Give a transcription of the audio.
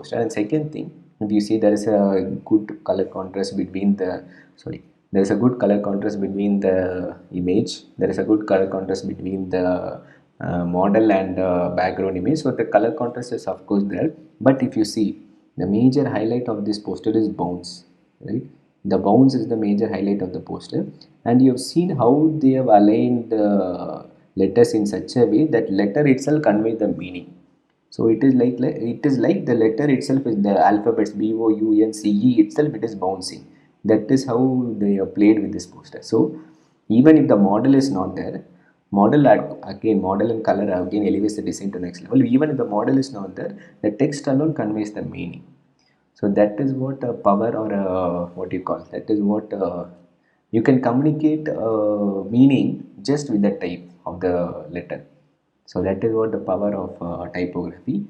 poster. And second thing, if you see, there is a good color contrast between the there is a good color contrast between the image, there is a good color contrast between the model and background image. So the color contrast is of course there, but if you see, the major highlight of this poster is bounce, right? The bounce is the major highlight of the poster, and you have seen how they have aligned the letters in such a way that letter itself conveys the meaning. So it is like the letter itself is the alphabets BOUNCE itself, it is bouncing. That is how they have played with this poster. So even if the model is not there, model and color again elevates the design to next level. Even if the model is not there, the text alone conveys the meaning. So that is what power, or what you call, that is what you can communicate meaning just with the type of the letter. So that is what the power of typography.